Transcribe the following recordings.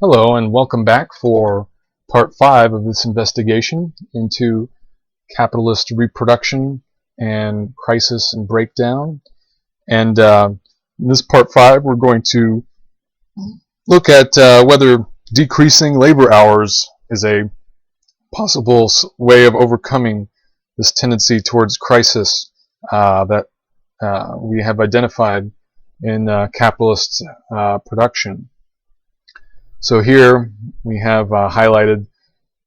Hello and welcome back for part 5 of this investigation into capitalist reproduction and crisis and breakdown. And in this part 5 we're going to look at whether decreasing labor hours is a possible way of overcoming this tendency towards crisis that we have identified in capitalist production. So here we have highlighted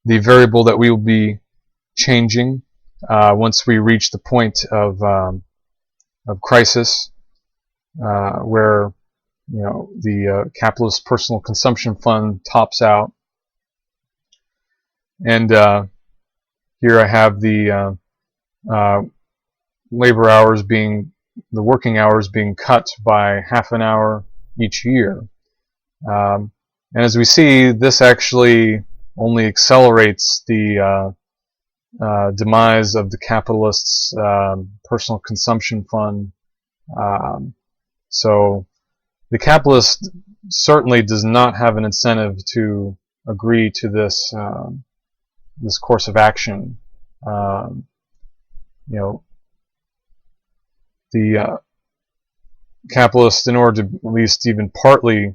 the variable that we will be changing once we reach the point of crisis, where the capitalist personal consumption fund tops out. And here I have the labor hours the working hours being cut by half an hour each year. And as we see, this actually only accelerates the demise of the capitalists' personal consumption fund. So the capitalist certainly does not have an incentive to agree to this this course of action. The capitalists, in order to at least even partly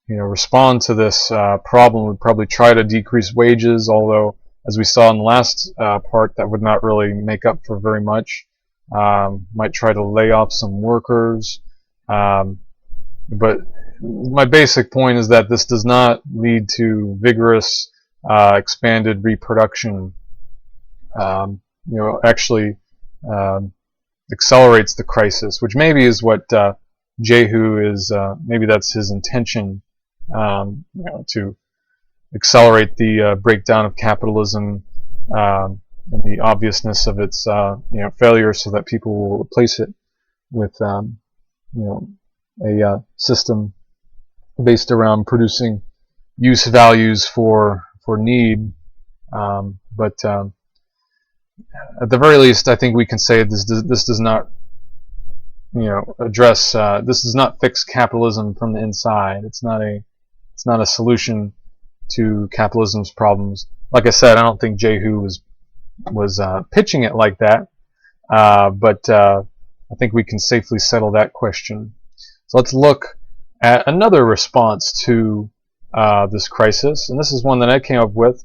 respond to this problem, would probably try to decrease wages, although, as we saw in the last part, that would not really make up for very much. Might try to lay off some workers. But my basic point is that this does not lead to vigorous, expanded reproduction. Actually accelerates the crisis, which maybe is what Jehu is, maybe that's his intention. To accelerate the breakdown of capitalism and the obviousness of its failure, so that people will replace it with a system based around producing use values for need. But at the very least, I think we can say this does not address. This does not fix capitalism from the inside. It's not a solution to capitalism's problems. Like I said, I don't think Jehu was pitching it like that, but I think we can safely settle that question. So let's look at another response to this crisis, and this is one that I came up with.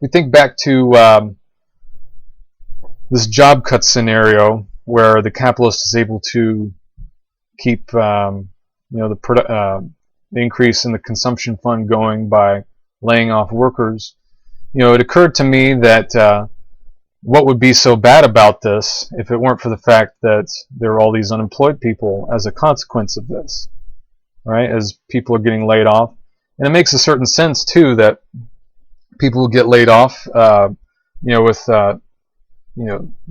We think back to this job cut scenario where the capitalist is able to keep the increase in the consumption fund going by laying off workers. It occurred to me that what would be so bad about this if it weren't for the fact that there are all these unemployed people as a consequence of this, right? As people are getting laid off. And it makes a certain sense, too, that people will get laid off, with the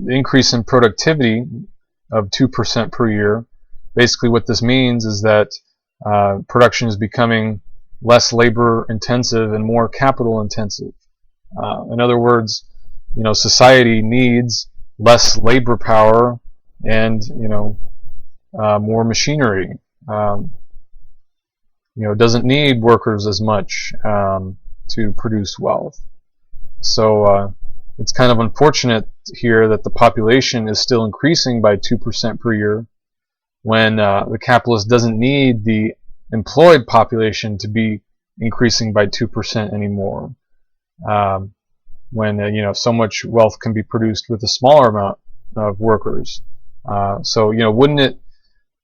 increase in productivity of 2% per year. Basically what this means is that production is becoming less labor intensive and more capital intensive. In other words, society needs less labor power and more machinery. Doesn't need workers as much to produce wealth. So it's kind of unfortunate here that the population is still increasing by 2% per year, when the capitalist doesn't need the employed population to be increasing by 2% anymore. When so much wealth can be produced with a smaller amount of workers. So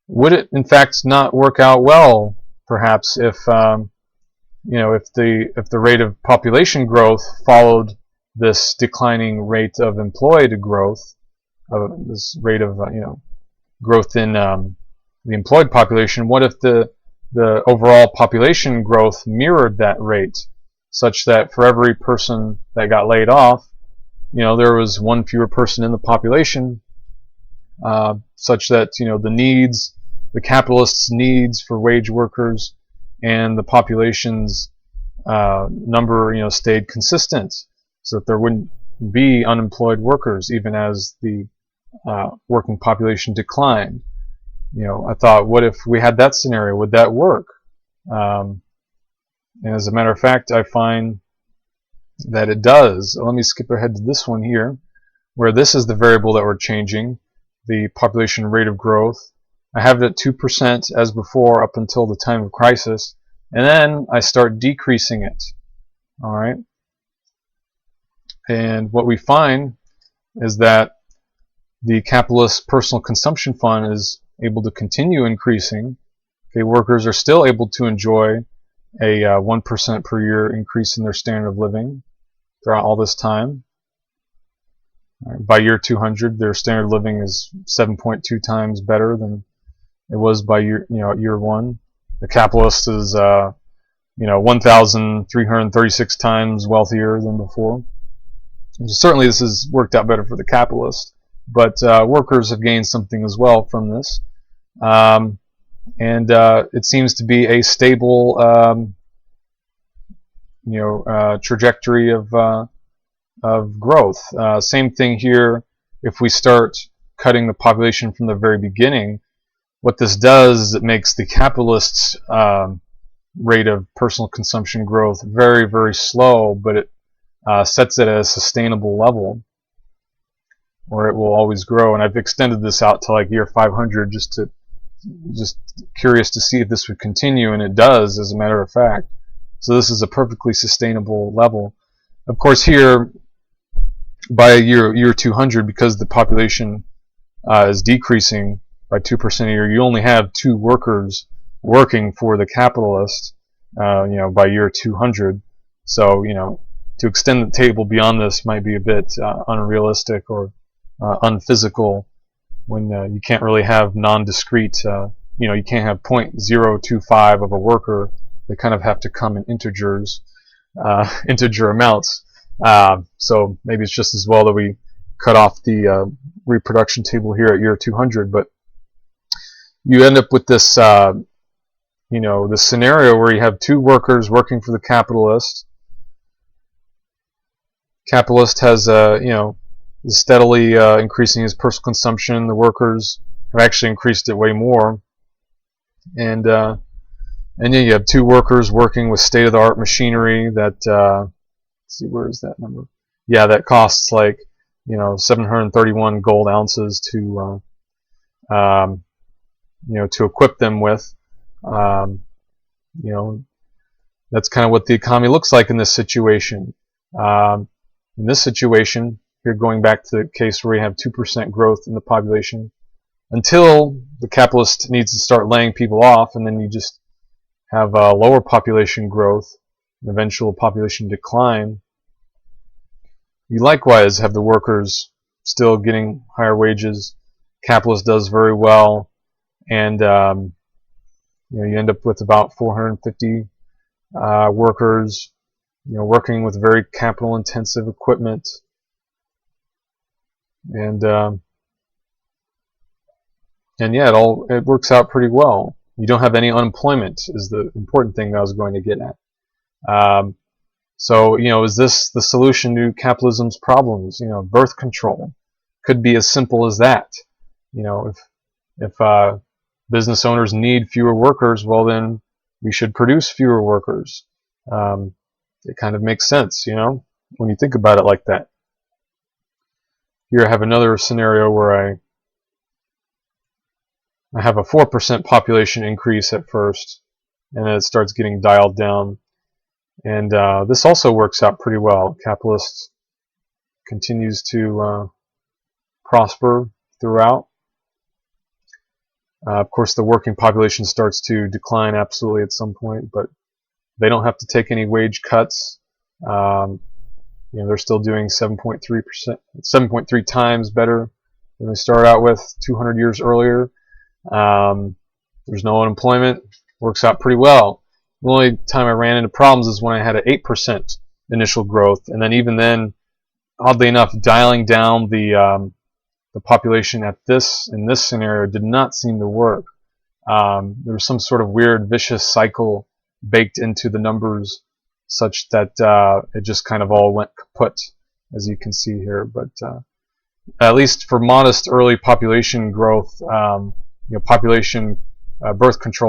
would it in fact not work out well, perhaps, if if the rate of population growth followed this declining rate of employed growth, this rate of growth in the employed population? What if the overall population growth mirrored that rate, such that for every person that got laid off, there was one fewer person in the population, such that the capitalists' needs for wage workers and the population's number stayed consistent, so that there wouldn't be unemployed workers even as the working population declined. I thought, what if we had that scenario? Would that work? And as a matter of fact, I find that it does. Let me skip ahead to this one here, where this is the variable that we're changing, the population rate of growth. I have it at 2% as before up until the time of crisis, and then I start decreasing it. All right. And what we find is that the capitalist personal consumption fund is able to continue increasing. Okay, workers are still able to enjoy a 1% per year increase in their standard of living throughout all this time. By year 200, their standard of living is 7.2 times better than it was by year 1. The capitalist is 1,336 times wealthier than before. Certainly, this has worked out better for the capitalist, but workers have gained something as well from this. And it seems to be a stable, trajectory of growth. Same thing here. If we start cutting the population from the very beginning, what this does is it makes the capitalist's rate of personal consumption growth very, very slow, but it sets it at a sustainable level where it will always grow. And I've extended this out to like year 500 just curious to see if this would continue, and it does, as a matter of fact. So this is a perfectly sustainable level. Of course, here by year 200, because the population is decreasing by 2% a year, you only have 2 workers working for the capitalist, by year 200. So, to extend the table beyond this might be a bit unrealistic or unphysical, when you can't really have non-discrete, you can't have 0.025 of a worker. They kind of have to come in integers, integer amounts. So maybe it's just as well that we cut off the reproduction table here at year 200. But you end up with this, this scenario where you have 2 workers working for the capitalist. Capitalist has, is steadily increasing his personal consumption. The workers have actually increased it way more. And then you have 2 workers working with state-of-the-art machinery that, let's see, where is that number? Yeah, that costs like, 731 gold ounces to, to equip them with. That's kind of what the economy looks like in this situation. In this situation, here going back to the case where you have 2% growth in the population, until the capitalist needs to start laying people off, and then you just have lower population growth, and eventual population decline. You likewise have the workers still getting higher wages. Capitalist does very well, and you end up with about 450 workers, working with very capital-intensive equipment, and yeah, it works out pretty well. You don't have any unemployment, is the important thing that I was going to get at. So, is this the solution to capitalism's problems? Birth control could be as simple as that. If business owners need fewer workers, well, then we should produce fewer workers. It kind of makes sense, when you think about it like that. Here I have another scenario where I have a 4% population increase at first, and then it starts getting dialed down. And this also works out pretty well. Capitalist continues to prosper throughout. Of course, the working population starts to decline absolutely at some point, but they don't have to take any wage cuts. They're still doing 7.3 times better than they started out with 200 years earlier. There's no unemployment. Works out pretty well. The only time I ran into problems is when I had an 8% initial growth, and then even then, oddly enough, dialing down the population in this scenario did not seem to work. There was some sort of weird vicious cycle baked into the numbers, such that it just kind of all went kaput, as you can see here. But at least for modest early population growth, population birth control